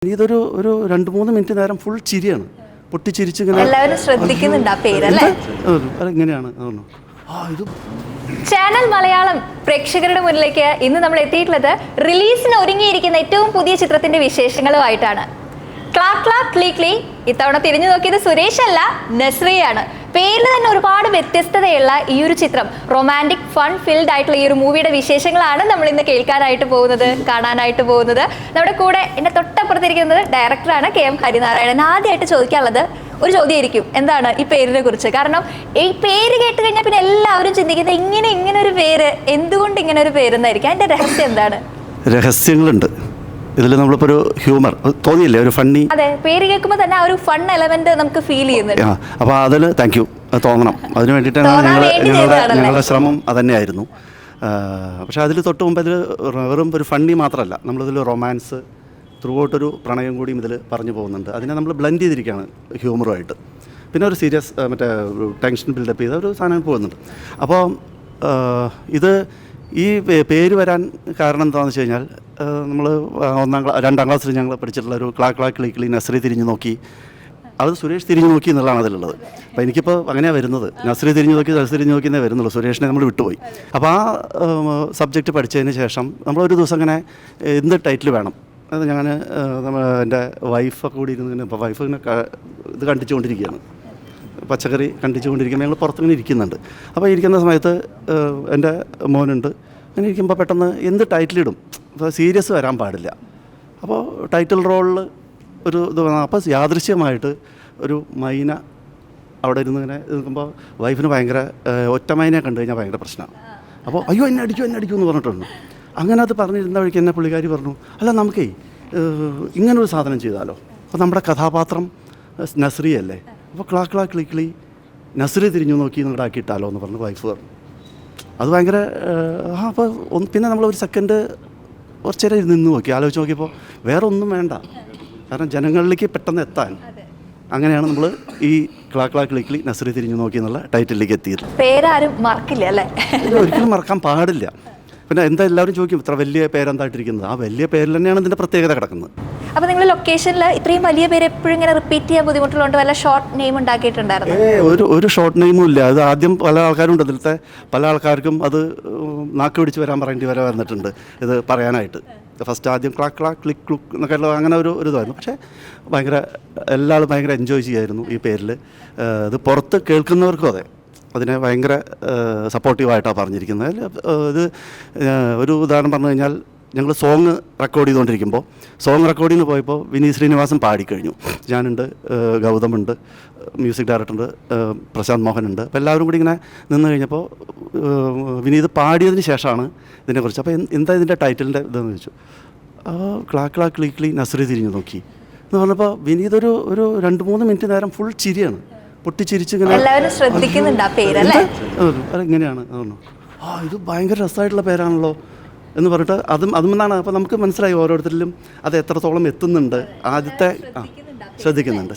ഇതൊരു 2-3 മിനിറ്റ് നേരം ഫുൾ ചിരിയാണ്. പൊട്ടിച്ചിരിച്ചിങ്ങനെ എല്ലാവരും ശ്രദ്ധിക്കുന്നുണ്ട് ആ പേരല്ലേ. ഇങ്ങനെയാണ് ഇത് ചാനൽ മലയാളം പ്രേക്ഷകരുടെ മുന്നിലേക്ക് ഇന്ന് നമ്മൾ എത്തിയിട്ടുള്ളത് റിലീസിന് ഒരുങ്ങിയിരിക്കുന്ന ഏറ്റവും പുതിയ ചിത്രത്തിന്റെ വിശേഷങ്ങളുമായിട്ടാണ്. ക്ലാക് ക്ലാക് ക്ലീ ക്ലീ ഇത്തവണ തിരിഞ്ഞു നോക്കിയത് സുരേഷ് അല്ല, നസ്രിയാണ്. പേരിൽ തന്നെ ഒരുപാട് വ്യത്യസ്തതയുള്ള ഈ ഒരു ചിത്രം, റൊമാൻറ്റിക് ഫൺ ഫിൽഡ് ആയിട്ടുള്ള ഈ ഒരു മൂവിയുടെ വിശേഷങ്ങളാണ് നമ്മൾ ഇന്ന് കേൾക്കാനായിട്ട് പോകുന്നത്, കാണാനായിട്ട് പോകുന്നത്. നമ്മുടെ കൂടെ എന്റെ തൊട്ടപ്പുറത്തിരിക്കുന്നത് ഡയറക്ടറാണ് KM ഹരിനാരായണൻ. ആദ്യമായിട്ട് ചോദിക്കാനുള്ളത് ഒരു ചോദ്യമായിരിക്കും, എന്താണ് ഈ പേരിനെ കുറിച്ച്? കാരണം ഈ പേര് കേട്ട് കഴിഞ്ഞാൽ പിന്നെ എല്ലാവരും ചിന്തിക്കുന്നത് ഇങ്ങനെ ഒരു പേര്, എന്തുകൊണ്ട് ഇങ്ങനെ ഒരു പേരെന്നായിരിക്കും. അതിന്റെ രഹസ്യം എന്താണ്? രഹസ്യങ്ങളുണ്ട് ഇതിൽ. നമ്മളിപ്പോൾ ഒരു ഹ്യൂമർ തോന്നിയില്ലേ, ഒരു ഫണ്ണി. അതെ, പേര് കേൾക്കുമ്പോൾ തന്നെ ആ ഒരു ഫൺ എലമെന്റ് നമുക്ക് ഫീൽ ചെയ്യുന്നുണ്ട്. അപ്പോൾ അതിൽ താങ്ക് യു തോന്നണം. അതിന് വേണ്ടിയിട്ടാണ് ഞങ്ങളുടെ ശ്രമം അതന്നെയായിരുന്നു. പക്ഷേ അതിൽ തൊട്ട് മുമ്പ് അതിൽ വെറും ഒരു ഫണ്ണി മാത്രമല്ല, നമ്മളിതിൽ റൊമാൻസ് ത്രൂ ഔട്ടൊരു പ്രണയം കൂടിയും ഇതിൽ പറഞ്ഞു പോകുന്നുണ്ട്. അതിനെ നമ്മൾ ബ്ലെൻഡ് ചെയ്തിരിക്കുകയാണ് ഹ്യൂമറുമായിട്ട്. പിന്നെ ഒരു സീരിയസ് മറ്റേ ടെൻഷൻ ബിൽഡപ്പ് ചെയ്ത ഒരു സാധനം പോകുന്നുണ്ട്. അപ്പോൾ ഇത് ഈ പേര് വരാൻ കാരണം എന്താണെന്ന് വെച്ച് കഴിഞ്ഞാൽ, നമ്മൾ 2ാം ക്ലാസ്സിൽ ഞങ്ങൾ പഠിച്ചിട്ടുള്ള ഒരു ക്ലാക് ക്ലാക് ക്ലീ ക്ലീ നസ്രി തിരിഞ്ഞു നോക്കി, അത് സുരേഷ് തിരിഞ്ഞു നോക്കി എന്നുള്ളതാണ് അതിലുള്ളത്. അപ്പോൾ എനിക്കിപ്പോൾ അങ്ങനെയാണ് വരുന്നത്, നസ്രി തിരിഞ്ഞു നോക്കി എന്നേ വരുന്നുള്ളൂ. സുരേഷിനെ നമ്മൾ വിട്ടുപോയി. അപ്പോൾ ആ സബ്ജക്റ്റ് പഠിച്ചതിന് ശേഷം നമ്മളൊരു ദിവസം ഇങ്ങനെ എന്ത് ടൈറ്റിൽ വേണം, അത് ഞാൻ എൻ്റെ വൈഫൊക്കെ കൂടി ഇരുന്ന്, ഇപ്പോൾ വൈഫ് ഇങ്ങനെ ഇത് കണ്ടിച്ചുകൊണ്ടിരിക്കുകയാണ്, പച്ചക്കറി കണ്ടിച്ചുകൊണ്ടിരിക്കുമ്പോൾ ഞങ്ങൾ പുറത്തിങ്ങനെ ഇരിക്കുന്നുണ്ട്. അപ്പോൾ ഇരിക്കുന്ന സമയത്ത് എൻ്റെ മോനുണ്ട്. അങ്ങനെ ഇരിക്കുമ്പോൾ പെട്ടെന്ന് എന്ത് ടൈറ്റിലിടും, അപ്പോൾ സീരിയസ് വരാൻ പാടില്ല. അപ്പോൾ ടൈറ്റിൽ റോളിൽ ഒരു ഇത് വന്നു. അപ്പോൾ യാദൃശ്യമായിട്ട് ഒരു മൈന അവിടെ ഇരുന്ന് ഇങ്ങനെ നിൽക്കുമ്പോൾ വൈഫിന് ഭയങ്കര ഒറ്റ മൈനയെ കണ്ടു കഴിഞ്ഞാൽ ഭയങ്കര പ്രശ്നമാണ്. അപ്പോൾ അയ്യോ എന്നെ അടിക്കൂ എന്ന് പറഞ്ഞിട്ടുണ്ട്. അങ്ങനെ അത് പറഞ്ഞിരുന്ന വഴിക്ക് എന്നെ പുള്ളിക്കാരി പറഞ്ഞു, അല്ല നമുക്കേ ഇങ്ങനൊരു സാധനം ചെയ്താലോ, അപ്പോൾ നമ്മുടെ കഥാപാത്രം നസ്രി അല്ലേ, അപ്പോൾ ക്ലാക് ക്ലാക് ക്ലീ ക്ലീ നസ്രി തിരിഞ്ഞു നോക്കി നിങ്ങളാക്കിയിട്ടാലോ എന്ന് പറഞ്ഞു വൈഫ് പറഞ്ഞു. അത് ഭയങ്കര അപ്പോൾ പിന്നെ നമ്മളൊരു സെക്കൻഡ് കുറച്ച് നേരം നിന്ന് നോക്കി, ആലോചിച്ച് നോക്കിയപ്പോൾ വേറെ ഒന്നും വേണ്ട, കാരണം ജനങ്ങളിലേക്ക് പെട്ടെന്ന് എത്താൻ. അങ്ങനെയാണ് നമ്മൾ ഈ ക്ലാക് ക്ലാക് ക്ലീ ക്ലീ നസ്രി തിരിഞ്ഞു നോക്കി എന്നുള്ള ടൈറ്റിലേക്ക് എത്തിയത്. പേരാരും മറക്കില്ല അല്ലേ? ഒരിക്കലും മറക്കാൻ പാടില്ല. പിന്നെ എന്താ എല്ലാവരും ചോദിക്കും ഇത്ര വലിയ പേരെന്തായിട്ടിരിക്കുന്നത്, ആ വലിയ പേരിൽ തന്നെയാണ് ഇതിൻ്റെ പ്രത്യേകത കിടക്കുന്നത്. അപ്പോൾ നിങ്ങൾ ലൊക്കേഷനിൽ ഇത്രയും വലിയ പേര് എപ്പോഴും ഇങ്ങനെ റിപ്പീറ്റ് ചെയ്യാൻ ബുദ്ധിമുട്ടുള്ളതുകൊണ്ട് വല്ല ഷോർട്ട് നെയിം ഉണ്ടാക്കിയിട്ടുണ്ടായിരുന്നു? ഒരു ഷോർട്ട് നെയിമും ഇല്ല. അത് ആദ്യം പല ആൾക്കാരുണ്ട്, അതിലത്തെ പല ആൾക്കാർക്കും അത് നാക്ക് പിടിച്ച് വരാൻ വന്നിട്ടുണ്ട് ഇത് പറയാനായിട്ട്. ഫസ്റ്റ് ആദ്യം ക്ലാക് ക്ലാക് ക്ലിക്ക് ക്ലുക്ക് എന്നൊക്കെ ഉള്ള അങ്ങനെ ഒരു ഇതായിരുന്നു. പക്ഷേ എല്ലാവരും ഭയങ്കര എൻജോയ് ചെയ്യായിരുന്നു ഈ പേരിൽ. ഇത് പുറത്ത് കേൾക്കുന്നവർക്കും അതെ, അതിനെ ഭയങ്കര സപ്പോർട്ടീവായിട്ടാണ് പറഞ്ഞിരിക്കുന്നത്. ഇത് ഒരു ഉദാഹരണം പറഞ്ഞു കഴിഞ്ഞാൽ, ഞങ്ങൾ സോങ് റെക്കോർഡ് ചെയ്തുകൊണ്ടിരിക്കുമ്പോൾ സോങ് റെക്കോർഡിങ്ങിന് പോയപ്പോൾ വിനീത് ശ്രീനിവാസൻ പാടിക്കഴിഞ്ഞു, ഞാനുണ്ട്, ഗൗതമുണ്ട്, മ്യൂസിക് ഡയറക്ടറുണ്ട്, പ്രശാന്ത് മോഹനുണ്ട്. അപ്പോൾ എല്ലാവരും കൂടി ഇങ്ങനെ നിന്ന് കഴിഞ്ഞപ്പോൾ വിനീത് പാടിയതിന് ശേഷമാണ് ഇതിനെക്കുറിച്ച്, അപ്പോൾ എന്താ ഇതിൻ്റെ ടൈറ്റിലിൻ്റെ ഇതെന്ന് ചോദിച്ചു. ക്ലാക് ക്ലാക് ക്ലീ ക്ലീ നസ്രി തിരിഞ്ഞു നോക്കി എന്ന് പറഞ്ഞപ്പോൾ വിനീത് ഒരു 2-3 മിനിറ്റ് നേരം ഫുൾ ചിരിയാണ്. പൊട്ടിച്ചിരിച്ചിങ്ങനെ എല്ലാവരും ശ്രദ്ധിക്കുന്നുണ്ട് ആ പേരല്ലേ. ഇങ്ങനെയാണ് ഇത് ഭയങ്കര രസമായിട്ടുള്ള പേരാണല്ലോ എന്ന് പറഞ്ഞിട്ട് അതുമെന്നാണ്. അപ്പോൾ നമുക്ക് മനസ്സിലായി ഓരോരുത്തരിലും അത് എത്രത്തോളം എത്തുന്നുണ്ട്. ആദ്യത്തെ ശ്രദ്ധിക്കുന്നുണ്ട്.